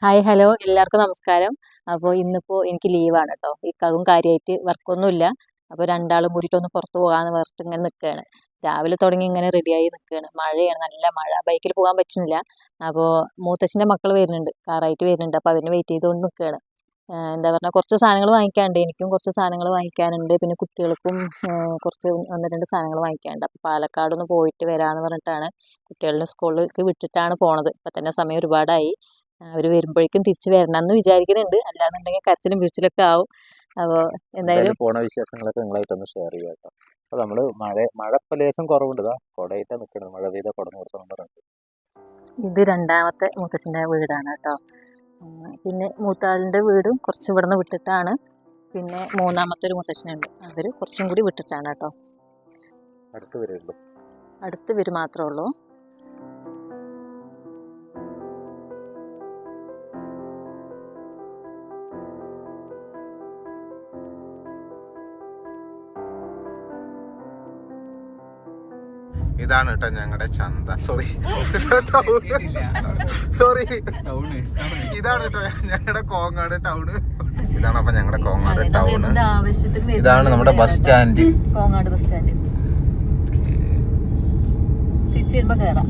Hi hello എല്ലാവർക്കും നമസ്കാരം. അപ്പോൾ ഇന്നിപ്പോൾ എനിക്ക് ലീവാണ് കേട്ടോ. ഇക്കാക്കും കാര്യമായിട്ട് വർക്കൊന്നുമില്ല. അപ്പോൾ രണ്ടാളും കൂടിയിട്ട് ഒന്ന് പുറത്ത് പോകാമെന്ന് പറഞ്ഞിട്ട് ഇങ്ങനെ നിൽക്കുകയാണ്. രാവിലെ തുടങ്ങി ഇങ്ങനെ റെഡിയായി നിൽക്കുകയാണ്. മഴയാണ്, നല്ല മഴ. ബൈക്കിൽ പോകാൻ പറ്റുന്നില്ല. അപ്പോൾ മൂത്തച്ഛൻ്റെ മക്കൾ വരുന്നുണ്ട്, കാറായിട്ട് വരുന്നുണ്ട്. അപ്പോൾ അതിന് വെയിറ്റ് ചെയ്തുകൊണ്ട് നിൽക്കുകയാണ്. എന്താ പറഞ്ഞാൽ കുറച്ച് സാധനങ്ങൾ വാങ്ങിക്കാനുണ്ട്. എനിക്കും കുറച്ച് സാധനങ്ങൾ വാങ്ങിക്കാനുണ്ട്. പിന്നെ കുട്ടികൾക്കും കുറച്ച് ഒന്ന് രണ്ട് സാധനങ്ങൾ വാങ്ങിക്കാനുണ്ട്. അപ്പോൾ പാലക്കാടൊന്ന് പോയിട്ട് വരാമെന്ന് പറഞ്ഞിട്ടാണ്, കുട്ടികളെ സ്കൂളിലേക്ക് വിട്ടിട്ടാണ് പോണത്. ഇപ്പം തന്നെ സമയം ഒരുപാടായി. അവർ വരുമ്പോഴേക്കും തിരിച്ച് വരണമെന്ന് വിചാരിക്കുന്നുണ്ട്. അല്ലാന്നുണ്ടെങ്കിൽ കരച്ചിലും പിടിച്ചിലൊക്കെ ആവും. അപ്പോൾ എന്തായാലും പോണ വിശേഷങ്ങളൊക്കെ നിങ്ങളായിട്ടൊന്ന് ഷെയർ ചെയ്യാം കേട്ടോ. അപ്പോൾ നമ്മൾ മഴ ഇപ്പം ലേശം കുറവുണ്ട്. കുടയിട്ടാണ് നിൽക്കുന്നത്. മഴ പെയ്ത കുട നിർത്തണം പറഞ്ഞിട്ട്. ഇത് രണ്ടാമത്തെ മുത്തച്ഛൻ്റെ വീടാണ് കേട്ടോ. പിന്നെ മൂത്താളിൻ്റെ വീടും കുറച്ച് ഇവിടുന്ന് വിട്ടിട്ടാണ്. പിന്നെ മൂന്നാമത്തെ ഒരു മുത്തച്ഛനുണ്ട്, അവർ കുറച്ചും കൂടി വിട്ടിട്ടാണ് കേട്ടോ. അടുത്ത് വരുള്ളൂ, അടുത്ത് വരും മാത്രമേ ഉള്ളൂ. ഇതാണ് കേട്ടോ ഞങ്ങളുടെ ചന്ത. സോറി, ഇതാണ് കേട്ടോ ഞങ്ങളുടെ കോങ്ങാട് ടൗണ്. ഇതാണ് അപ്പൊ ഞങ്ങളുടെ കോങ്ങാട് ടൗണ്. ഇതാണ് നമ്മുടെ bus stand, Kongad bus stand. തിരിച്ചു വരുമ്പോ കേറാം.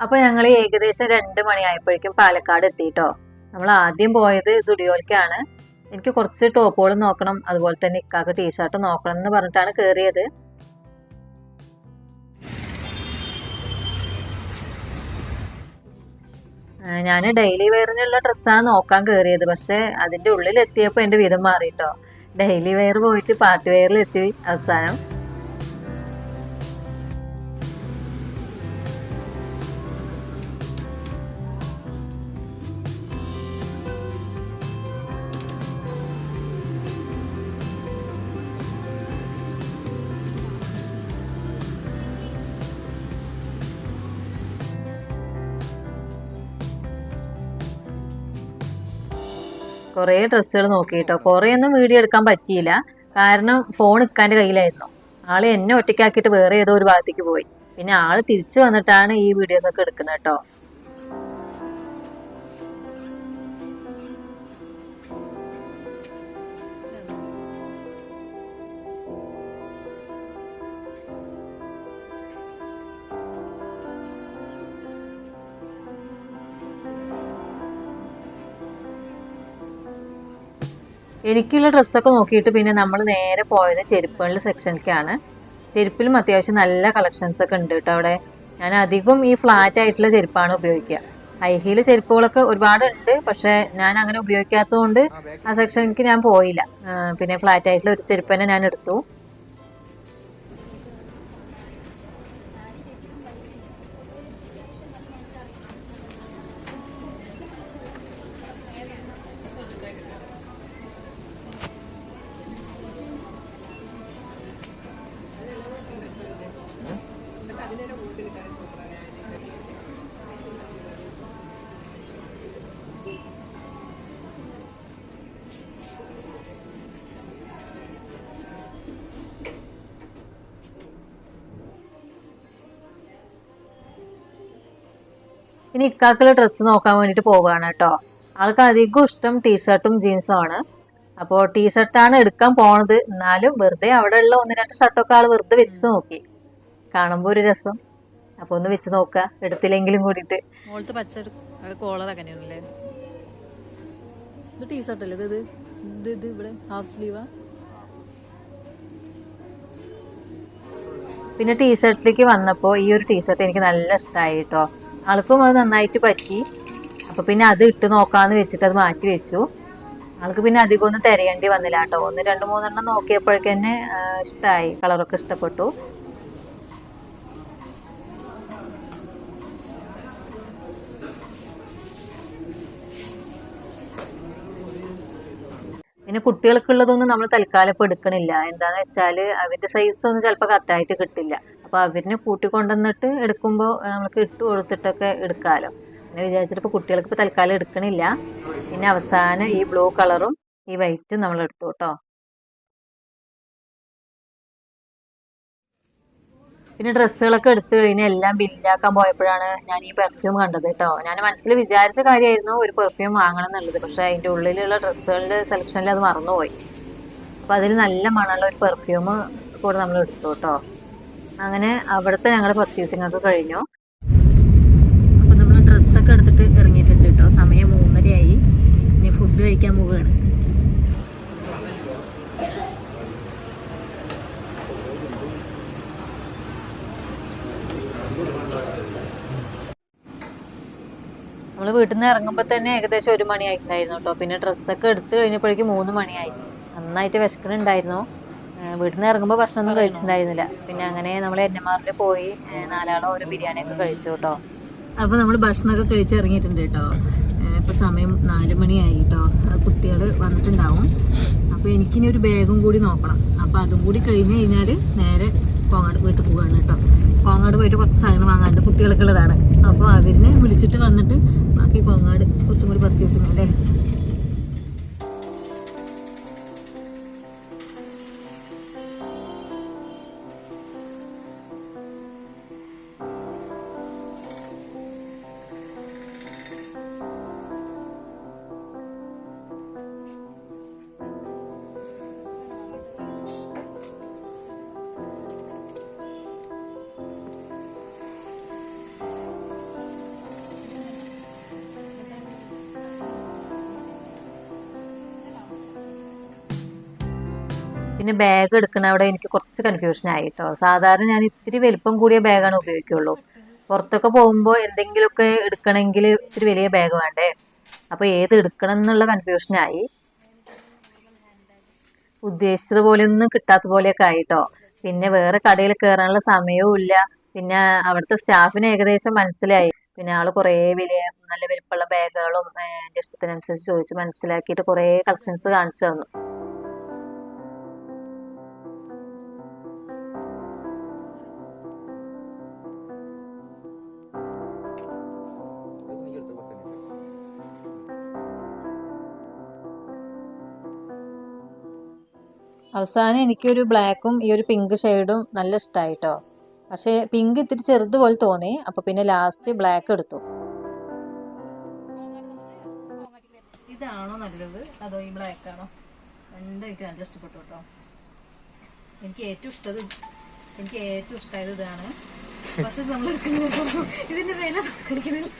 അപ്പൊ ഞങ്ങൾ ഏകദേശം 2 മണിയായപ്പോഴേക്കും പാലക്കാട് എത്തിട്ടോ. നമ്മൾ ആദ്യം പോയത് സ്റ്റുഡിയോയിലേക്കാണ്. എനിക്ക് കുറച്ച് ടോപ്പുകളും നോക്കണം, അതുപോലെ തന്നെ ഇക്കാക്ക് ടീഷർട്ട് നോക്കണം എന്ന് പറഞ്ഞിട്ടാണ് കയറിയത്. ഞാൻ ഡെയിലി വെയറിനുള്ള ഡ്രസ്സാണ് നോക്കാൻ കയറിയത്. പക്ഷെ അതിൻ്റെ ഉള്ളിൽ എത്തിയപ്പോൾ എൻ്റെ വിധം മാറിയിട്ടോ. ഡെയിലി വെയർ പോയിട്ട് പാർട്ടി വെയറിൽ എത്തി അവസാനം. കുറേ ഡ്രസ്സുകൾ നോക്കിയിട്ടോ. കുറേ ഒന്നും വീഡിയോ എടുക്കാൻ പറ്റിയില്ല, കാരണം ഫോൺ ഇക്കാൻ്റെ കയ്യിലായിരുന്നു. ആള് എന്നെ ഒറ്റയ്ക്കാക്കിയിട്ട് വേറെ ഏതോ ഒരു ഭാഗത്തേക്ക് പോയി. പിന്നെ ആള് തിരിച്ചു വന്നിട്ടാണ് ഈ വീഡിയോസൊക്കെ എടുക്കുന്നത് കേട്ടോ. എനിക്കുള്ള ഡ്രസ്സൊക്കെ നോക്കിയിട്ട് പിന്നെ നമ്മൾ നേരെ പോയത് ചെരുപ്പുകളുടെ സെക്ഷനിലേക്കാണ്. ചെരുപ്പിലും അത്യാവശ്യം നല്ല കളക്ഷൻസ് ഒക്കെ ഉണ്ട് കേട്ടോ അവിടെ. ഞാൻ അധികം ഈ ഫ്ലാറ്റ് ആയിട്ടുള്ള ചെരുപ്പാണ് ഉപയോഗിക്കുക. ഹൈ ഹീൽ ചെരുപ്പുകളൊക്കെ ഒരുപാടുണ്ട്, പക്ഷെ ഞാൻ അങ്ങനെ ഉപയോഗിക്കാത്തത് കൊണ്ട് ആ സെക്ഷനിലേക്ക് ഞാൻ പോയില്ല. പിന്നെ ഫ്ലാറ്റ് ആയിട്ടുള്ള ഒരു ചെരുപ്പ് തന്നെ ഞാൻ എടുത്തു. ഇനി ഇക്കാക്കുള്ള ഡ്രസ്സ് നോക്കാൻ വേണ്ടിയിട്ട് പോവുകയാണ് കേട്ടോ. ആൾക്ക് അധികം ഇഷ്ടം ടീഷർട്ടും ജീൻസും ആണ്. അപ്പോൾ ടീഷർട്ടാണ് എടുക്കാൻ പോണത്. എന്നാലും വെറുതെ അവിടെ ഉള്ള 1-2 ഷർട്ടൊക്കെ ആൾ വെറുതെ വെച്ച് നോക്കി. കാണുമ്പോൾ ഒരു രസം. അപ്പോൾ ഒന്ന് വെച്ച് നോക്കുക, എടുത്തില്ലെങ്കിലും കൂടിയിട്ട്. മോളത്തെ പച്ച കോളർ അങ്ങനെയാണല്ലേ. ഇത് ടീഷർട്ടല്ലേ? ഇത് ഇത് ഇത് ഇവിടെ ഹാഫ് സ്ലീവാ. പിന്നെ ടീഷർട്ടിലേക്ക് വന്നപ്പോൾ ഈ ഒരു ടീഷർട്ട് എനിക്ക് നല്ല ഇഷ്ടമായി കേട്ടോ. ആൾക്കും അത് നന്നായിട്ട് പറ്റി. അപ്പോൾ പിന്നെ അത് ഇട്ട് നോക്കാമെന്ന് വെച്ചിട്ട് അത് മാറ്റി വെച്ചു. ആൾക്ക് പിന്നെ അധികം ഒന്നും തിരയേണ്ടി വന്നില്ല കേട്ടോ. 1-2-3 നോക്കിയപ്പോഴേക്കന്നെ ഇഷ്ടമായി, കളറൊക്കെ ഇഷ്ടപ്പെട്ടു. പിന്നെ കുട്ടികൾക്കുള്ളതൊന്നും നമ്മൾ തൽക്കാലം ഇപ്പോൾ എടുക്കണില്ല. എന്താണെന്ന് വെച്ചാൽ അവരുടെ സൈസൊന്നും ചിലപ്പോൾ കറക്റ്റായിട്ട് കിട്ടില്ല. അപ്പോൾ അവരിനെ കൂട്ടിക്കൊണ്ടുവന്നിട്ട് എടുക്കുമ്പോൾ നമുക്ക് ഇട്ട് കൊടുത്തിട്ടൊക്കെ എടുക്കാമല്ലോ. അങ്ങനെ വിചാരിച്ചിട്ട് ഇപ്പോൾ കുട്ടികൾക്ക് ഇപ്പോൾ തൽക്കാലം എടുക്കണില്ല. പിന്നെ അവസാനം ഈ ബ്ലൂ കളറും ഈ വൈറ്റും നമ്മൾ എടുത്തു കേട്ടോ. പിന്നെ ഡ്രസ്സുകളൊക്കെ എടുത്തു കഴിഞ്ഞ് എല്ലാം ബില്ലാക്കാൻ പോയപ്പോഴാണ് ഞാൻ ഈ പെർഫ്യൂം കണ്ടത് കേട്ടോ. ഞാൻ മനസ്സിൽ വിചാരിച്ച കാര്യമായിരുന്നു ഒരു പെർഫ്യൂം വാങ്ങണം എന്നുള്ളത്. പക്ഷെ അതിൻ്റെ ഉള്ളിലുള്ള ഡ്രസ്സുകളുടെ സെലക്ഷനിൽ അത് മറന്നുപോയി. അപ്പം അതിൽ നല്ല മണമുള്ള ഒരു പെർഫ്യൂം കൂടെ നമ്മൾ എടുത്തു കേട്ടോ. അങ്ങനെ അവിടുത്തെ ഞങ്ങളുടെ പർച്ചേസിംഗ് ഒക്കെ കഴിഞ്ഞു. അപ്പം നമ്മൾ ഡ്രസ്സൊക്കെ എടുത്തിട്ട് ഇറങ്ങിയിട്ടുണ്ട് കേട്ടോ. സമയം 3:30 ഇനി ഫുഡ് കഴിക്കാൻ പോവുകയാണ്. നമ്മൾ വീട്ടിൽ നിന്ന് ഇറങ്ങുമ്പോൾ തന്നെ ഏകദേശം 1 മണിയായിട്ടുണ്ടായിരുന്നു കേട്ടോ. പിന്നെ ഡ്രസ്സൊക്കെ എടുത്ത് കഴിഞ്ഞപ്പോഴേക്കും 3 മണിയായി. നന്നായിട്ട് വിശക്കുന്നുണ്ടായിരുന്നു. വീട്ടിൽ നിന്ന് ഇറങ്ങുമ്പോൾ ഭക്ഷണമൊന്നും കഴിച്ചിട്ടുണ്ടായിരുന്നില്ല. പിന്നെ അങ്ങനെ നമ്മൾ എൻഎംആറിൽ പോയി 4 ആളോ ഒരു ബിരിയാണിയൊക്കെ കഴിച്ചു കേട്ടോ. അപ്പോൾ നമ്മൾ ഭക്ഷണമൊക്കെ കഴിച്ച് ഇറങ്ങിയിട്ടുണ്ട് കേട്ടോ. ഇപ്പോൾ സമയം 4 മണിയായി കേട്ടോ. കുട്ടികൾ വന്നിട്ടുണ്ടാവും. അപ്പോൾ എനിക്കിനി ഒരു ബാഗും കൂടി നോക്കണം. അപ്പോൾ അതും കൂടി കഴിഞ്ഞ് കഴിഞ്ഞാൽ നേരെ കോങ്ങാട് വീട്ടിൽ പോവുകയാണ് കേട്ടോ. കോങ്ങാട് പോയിട്ട് കുറച്ച് സാധനങ്ങൾ വാങ്ങാണ്ട് കുട്ടികൾക്ക് ഉള്ളതാണ്. അപ്പോൾ അവരിനെ വിളിച്ചിട്ട് വന്നിട്ട് ബാക്കി കോങ്ങാട് കുറച്ചും കൂടി പർച്ചേസിങ് അല്ലേ. പിന്നെ ബാഗ് എടുക്കണ അവിടെ എനിക്ക് കുറച്ച് കൺഫ്യൂഷൻ ആയി കേട്ടോ. സാധാരണ ഞാൻ ഇത്തിരി വലിപ്പം കൂടിയ ബാഗാണ് ഉപയോഗിക്കുള്ളൂ. പുറത്തൊക്കെ പോകുമ്പോൾ എന്തെങ്കിലുമൊക്കെ എടുക്കണമെങ്കിൽ ഇത്തിരി വലിയ ബാഗ് വേണ്ടേ. അപ്പോൾ ഏത് എടുക്കണം എന്നുള്ള കൺഫ്യൂഷനായി. ഉദ്ദേശിച്ചതുപോലെ ഒന്നും കിട്ടാത്ത പോലെയൊക്കെ ആയിട്ടോ. പിന്നെ വേറെ കടയിൽ കയറാനുള്ള സമയവും ഇല്ല. പിന്നെ അവിടുത്തെ സ്റ്റാഫിന് ഏകദേശം മനസ്സിലായി. പിന്നെ ആള് കുറേ വലിയ നല്ല വലിപ്പമുള്ള ബാഗുകളും എൻ്റെ ഇഷ്ടത്തിനനുസരിച്ച് ചോദിച്ച് മനസ്സിലാക്കിയിട്ട് കുറേ കളക്ഷൻസ് കാണിച്ചു തന്നു. അവസാനം എനിക്കൊരു ബ്ലാക്കും ഈ ഒരു പിങ്ക് ഷെയ്ഡും നല്ല ഇഷ്ടമായി കേട്ടോ. പക്ഷേ പിങ്ക് ഇത്തിരി ചെറുതുപോലെ തോന്നി. അപ്പോൾ പിന്നെ ലാസ്റ്റ് ബ്ലാക്ക് എടുത്തു. ഇതാണോ നല്ലത് അതോ ഈ ബ്ലാക്ക് ആണോ? രണ്ടും എനിക്ക് നല്ല ഇഷ്ടപ്പെട്ടു കേട്ടോ. എനിക്ക് ഏറ്റവും ഇഷ്ടമായത് ഇതാണ്. പക്ഷെ നമ്മൾ ഇതിന്റെ വില കടിക്കുന്നില്ല.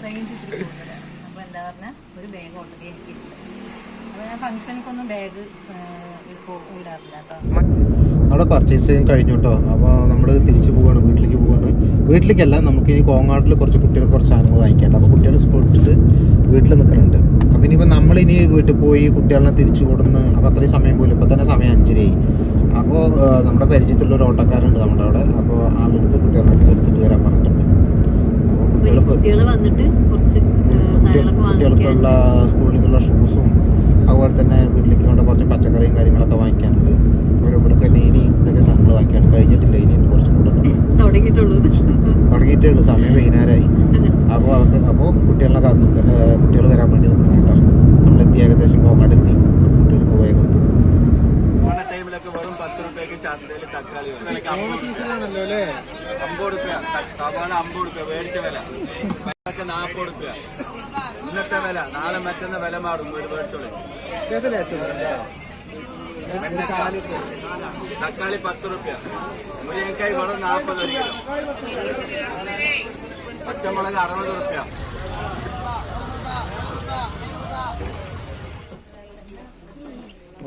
റേഞ്ച് ഇത്തിരി കൂടുതലാണ്. അപ്പോൾ എന്താ പറഞ്ഞാൽ ഒരു ബാഗ് ഓൾറെഡി എനിക്ക് ഫംഗ്ഷനൊന്നും ബാഗ് ഇടാറില്ല കേട്ടോ. അവിടെ പർച്ചേസിങ് കഴിഞ്ഞു കേട്ടോ. അപ്പോൾ നമ്മൾ തിരിച്ചു പോവുകയാണ്, വീട്ടിലേക്ക് പോവുകയാണ്. വീട്ടിലേക്കല്ല, നമുക്ക് ഇനി കോങ്ങാട്ടിൽ കുറച്ച് കുട്ടികൾക്ക് കുറച്ച് സാധനങ്ങൾ വാങ്ങിക്കാണ്ട്. അപ്പോൾ കുട്ടികൾ സ്കൂൾ ഇട്ടിട്ട് വീട്ടിൽ നിൽക്കുന്നുണ്ട്. അപ്പോൾ ഇനിയിപ്പോൾ നമ്മളിനി വീട്ടിൽ പോയി കുട്ടികളെ തിരിച്ചു കൊടുന്ന് അപ്പോൾ അത്രയും സമയം പോലും. ഇപ്പോൾ തന്നെ സമയം 5:30. അപ്പോൾ നമ്മുടെ പരിചയത്തിലുള്ള ഒരു ഓട്ടക്കാരുണ്ട് നമ്മുടെ അവിടെ. അപ്പോൾ ആളെടുത്ത് കുട്ടികളെ എടുത്തിട്ട് വരാൻ പറഞ്ഞിട്ടുണ്ട്. അപ്പോൾ കുട്ടികൾ വന്നിട്ട് കുറച്ച് കുട്ടികൾക്കുള്ള സ്കൂളിലേക്കുള്ള ഷൂസും അതുപോലെ തന്നെ വീട്ടിലേക്ക് വേണ്ട കുറച്ച് പച്ചക്കറിയും കാര്യങ്ങളൊക്കെ വാങ്ങിക്കാനുണ്ട്. ഇവിടേക്ക് തന്നെ ഇനി എന്തൊക്കെ സാധനങ്ങൾ വാങ്ങിക്കാനുണ്ട്. കഴിഞ്ഞിട്ടില്ല, ഇനി കുറച്ച് കൂടെ തുടങ്ങിയിട്ടേ ഉള്ളൂ. സമയം വൈകുന്നേരമായി. അപ്പോൾ കുട്ടികളെ കുട്ടികൾ വരാൻ വേണ്ടി നിൽക്കണം കേട്ടോ. നമ്മളെത്തി, ഏകദേശം കോങ്ങാട് എത്തി. കുട്ടികൾക്ക് വേഗം എത്തും. ഇന്നത്തെ വില നാളെ മറ്റന്ന വില മാറും. മേടിച്ചോളൂ. തക്കാളി 10 രൂപ, മുരിങ്ങക്കായ് വെറും 40 കിലോ, പച്ചമുളക് 60 രൂപ.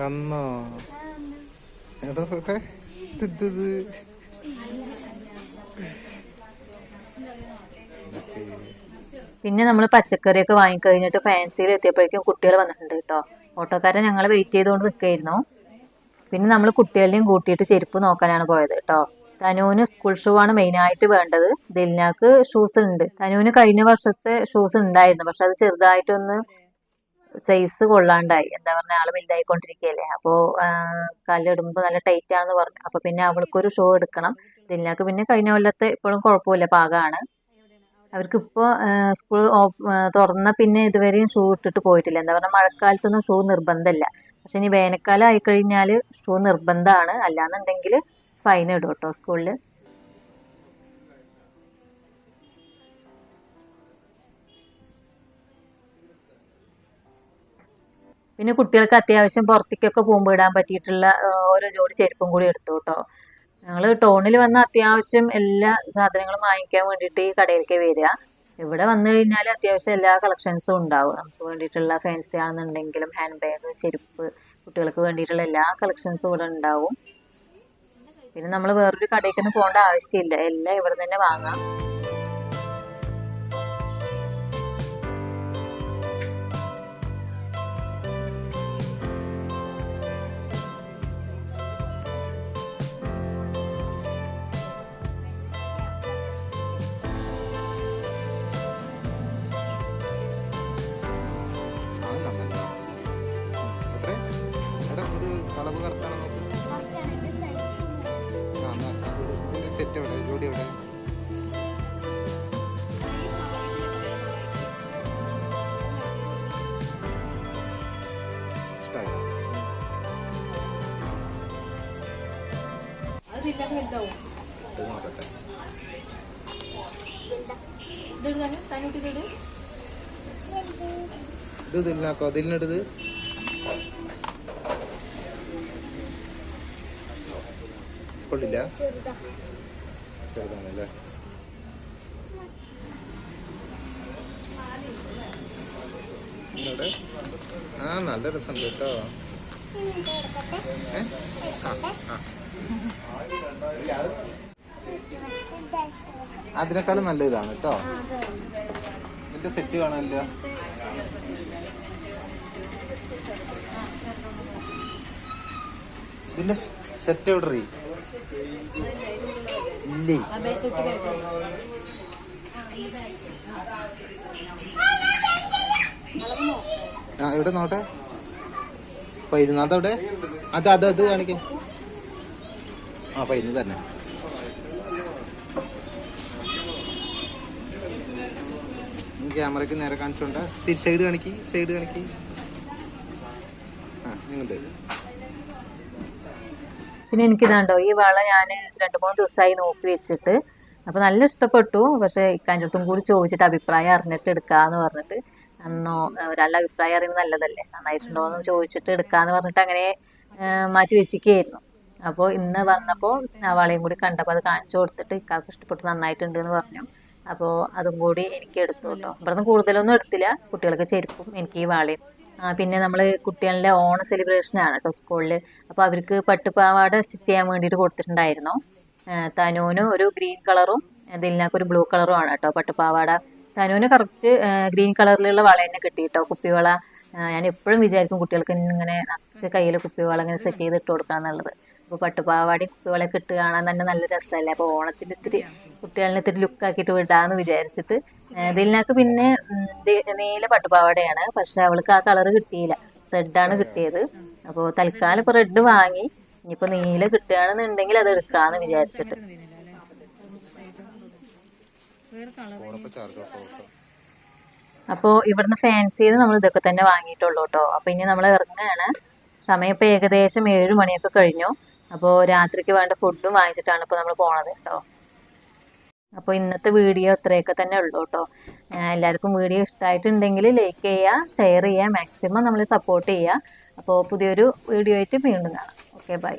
വന്നോ പിന്നെ നമ്മൾ പച്ചക്കറിയൊക്കെ വാങ്ങിക്കഴിഞ്ഞിട്ട് ഫാൻസിയിൽ എത്തിയപ്പോഴേക്കും കുട്ടികൾ വന്നിട്ടുണ്ട് കേട്ടോ. ഓട്ടോക്കാരൻ ഞങ്ങളെ വെയിറ്റ് ചെയ്തുകൊണ്ട് നിൽക്കുകയായിരുന്നു. പിന്നെ നമ്മൾ കുട്ടികളെയും കൂട്ടിയിട്ട് ചെരുപ്പ് നോക്കാനാണ് പോയത് കേട്ടോ. തനുവിന് സ്കൂൾ ഷൂ ആണ് മെയിനായിട്ട് വേണ്ടത്. ദിൽനാക്ക് ഷൂസ് ഉണ്ട്. തനുവിന് കഴിഞ്ഞ വർഷത്തെ ഷൂസ് ഉണ്ടായിരുന്നു. പക്ഷെ അത് ചെറുതായിട്ടൊന്ന് സൈസ് കൊള്ളാണ്ടായി. എന്താ പറഞ്ഞാൽ ആള് വലുതായിക്കൊണ്ടിരിക്കുകയല്ലേ. അപ്പോൾ കാലിലിടുമ്പോൾ നല്ല ടൈറ്റ് ആണെന്ന് പറഞ്ഞു. അപ്പോൾ പിന്നെ അവൾക്കൊരു ഷൂ എടുക്കണം. ദിൽനാക്ക് പിന്നെ കഴിഞ്ഞ കൊല്ലത്തെ ഇപ്പോഴും കുഴപ്പമില്ല, പാകമാണ്. അവർക്കിപ്പോൾ സ്കൂൾ തുറന്ന പിന്നെ ഇതുവരെയും ഷൂ ഇട്ടിട്ട് പോയിട്ടില്ല. എന്താ പറഞ്ഞാൽ മഴക്കാലത്തൊന്നും ഷൂ നിർബന്ധമില്ല. പക്ഷെ ഇനി വേനൽക്കാലം ആയിക്കഴിഞ്ഞാൽ ഷൂ നിർബന്ധമാണ്. അല്ലാന്നുണ്ടെങ്കിൽ ഫൈൻ ഇടും കേട്ടോ സ്കൂളിൽ. പിന്നെ കുട്ടികൾക്ക് അത്യാവശ്യം പുറത്തേക്കൊക്കെ പോകുമ്പോൾ ഇടാൻ പറ്റിയിട്ടുള്ള ഓരോ ജോഡി ചെരുപ്പും കൂടി എടുത്തു കേട്ടോ. ഞങ്ങൾ ടൗണിൽ വന്ന അത്യാവശ്യം എല്ലാ സാധനങ്ങളും വാങ്ങിക്കാൻ വേണ്ടിയിട്ട് ഈ കടയിലേക്ക് വരിക. ഇവിടെ വന്നു കഴിഞ്ഞാൽ അത്യാവശ്യം എല്ലാ കളക്ഷൻസും ഉണ്ടാവും. നമുക്ക് വേണ്ടിയിട്ടുള്ള ഫാൻസി ആണെന്നുണ്ടെങ്കിലും ഹാൻഡ് ബാഗ്, ചെരുപ്പ്, കുട്ടികൾക്ക് വേണ്ടിയിട്ടുള്ള എല്ലാ കളക്ഷൻസും ഇവിടെ ഉണ്ടാവും. പിന്നെ നമ്മൾ വേറൊരു കടയിലേക്കൊന്നും പോകേണ്ട ആവശ്യമില്ല, എല്ലാം ഇവിടെ തന്നെ വാങ്ങാം. കളവ് കറക്റ്റാണ് നോക്ക്. സെറ്റ് എവിടെ, ജോഡി എവിടെ? ഇഷ്ടമായി? ഇത് നോക്കട്ടെ. ഇത് ഇതിലാക്കോ, ഇതിലിനടുത്ത് കൊള്ളില്ല, ചെറുതാണല്ലേ. ആ നല്ല രസമുണ്ട് കേട്ടോ. അതിനേക്കാളും നല്ല ഇതാണ് കേട്ടോ. ഇതിന്റെ സെറ്റ് കാണാനില്ല. ഇതിന്റെ സെറ്റ് എവിടെ ഇല്ലേ? ആ ഇവിടെ നോട്ടെ, അതവിടെ അത് കാണിക്കേ. ആ പൈന്ന് തന്നെ. ക്യാമറക്ക് നേരെ കാണിച്ചോണ്ട. Side കാണിക്കി, side കാണിക്കി. ആ നിങ്ങളുടെ പിന്നെ എനിക്കിതാണ്ടോ ഈ വള ഞാൻ 2-3 ദിവസമായി നോക്കി വെച്ചിട്ട്, അപ്പോൾ നല്ല ഇഷ്ടപ്പെട്ടു. പക്ഷേ ഇക്കാൻ്റെ അടുത്തും കൂടി ചോദിച്ചിട്ട് അഭിപ്രായം അറിഞ്ഞിട്ട് എടുക്കാന്ന് പറഞ്ഞിട്ട്, അന്നോ ഒരാളുടെ അഭിപ്രായം അറിയുന്നത് നല്ലതല്ലേ, നന്നായിട്ടുണ്ടോ എന്ന് ചോദിച്ചിട്ട് എടുക്കാന്ന് പറഞ്ഞിട്ട് അങ്ങനെ മാറ്റി വെച്ചിരിക്കുകയായിരുന്നു. അപ്പോൾ ഇന്ന് വന്നപ്പോൾ ആ വളയും കൂടി കണ്ടപ്പോൾ അത് കാണിച്ചു കൊടുത്തിട്ട് ഇക്കാർക്ക് ഇഷ്ടപ്പെട്ടു, നന്നായിട്ടുണ്ട് എന്ന് പറഞ്ഞു. അപ്പോൾ അതും കൂടി എനിക്ക് എടുത്തു കേട്ടോ. ഇവിടുന്ന് കൂടുതലൊന്നും എടുത്തില്ല, കുട്ടികൾക്ക് ചെരുപ്പും എനിക്ക് ഈ വളയും. പിന്നെ നമ്മൾ കുട്ടികളുടെ ഓണ സെലിബ്രേഷനാണ് കേട്ടോ സ്കൂളിൽ. അപ്പോൾ അവർക്ക് പട്ടുപാവാട സ്റ്റിച്ച് ചെയ്യാൻ വേണ്ടിയിട്ട് കൊടുത്തിട്ടുണ്ടായിരുന്നു. തനൂന് ഒരു ഗ്രീൻ കളറും ദിൽനാക്ക് ഒരു ബ്ലൂ കളറും ആണ് കേട്ടോ പട്ടുപാവാട. തനൂന് കറക്റ്റ് ഗ്രീൻ കളറിലുള്ള വള തന്നെ കിട്ടി കേട്ടോ, കുപ്പിവള. ഞാൻ എപ്പോഴും വിചാരിക്കും കുട്ടികൾക്ക് ഇങ്ങനെ കയ്യിൽ കുപ്പിവള ഇങ്ങനെ സെറ്റ് ചെയ്ത് ഇട്ട് കൊടുക്കുക എന്നുള്ളത്. അപ്പോൾ പട്ടുപാവാടയും കുപ്പിവളയൊക്കെ ഇട്ട് കാണാൻ തന്നെ നല്ല രസമല്ലേ. അപ്പോൾ ഓണത്തിൻ്റെ ഇത്തിരി കുട്ടികളിനെ ഇത്തിരി ലുക്കാക്കിയിട്ട് വിടാമെന്ന് വിചാരിച്ചിട്ട്. ദിൽനാക്ക് പിന്നെ നീല പട്ടുപാവാടയാണ്, പക്ഷെ അവൾക്ക് ആ കളറ് കിട്ടിയില്ല, റെഡാണ് കിട്ടിയത്. അപ്പോൾ തൽക്കാലം ഇപ്പോൾ റെഡ് വാങ്ങി, ഇനിയിപ്പോൾ നീല കിട്ടുകയാണെന്നുണ്ടെങ്കിൽ അത് എടുക്കാമെന്ന് വിചാരിച്ചിട്ട്. അപ്പോൾ ഇവിടുന്ന് ഫാൻസിന്ന് നമ്മൾ ഇതൊക്കെ തന്നെ വാങ്ങിയിട്ടുള്ളൂ കേട്ടോ. അപ്പോൾ ഇനി നമ്മൾ ഇറങ്ങുകയാണ്. സമയം ഇപ്പോൾ ഏകദേശം 7 മണിയൊക്കെ കഴിഞ്ഞു. അപ്പോൾ രാത്രിക്ക് വേണ്ട ഫുഡും വാങ്ങിച്ചിട്ടാണ് ഇപ്പോൾ നമ്മൾ പോണത് കേട്ടോ. അപ്പോൾ ഇന്നത്തെ വീഡിയോ ഇത്രയൊക്കെ തന്നെ ഉള്ളൂ കേട്ടോ. എല്ലാവർക്കും വീഡിയോ ഇഷ്ടമായിട്ടുണ്ടെങ്കിൽ ലൈക്ക് ചെയ്യുക, ഷെയർ ചെയ്യുക, മാക്സിമം നമ്മൾ സപ്പോർട്ട് ചെയ്യുക. അപ്പോൾ പുതിയൊരു വീഡിയോ ആയിട്ട് വീണ്ടും കാണാം. Okay, by.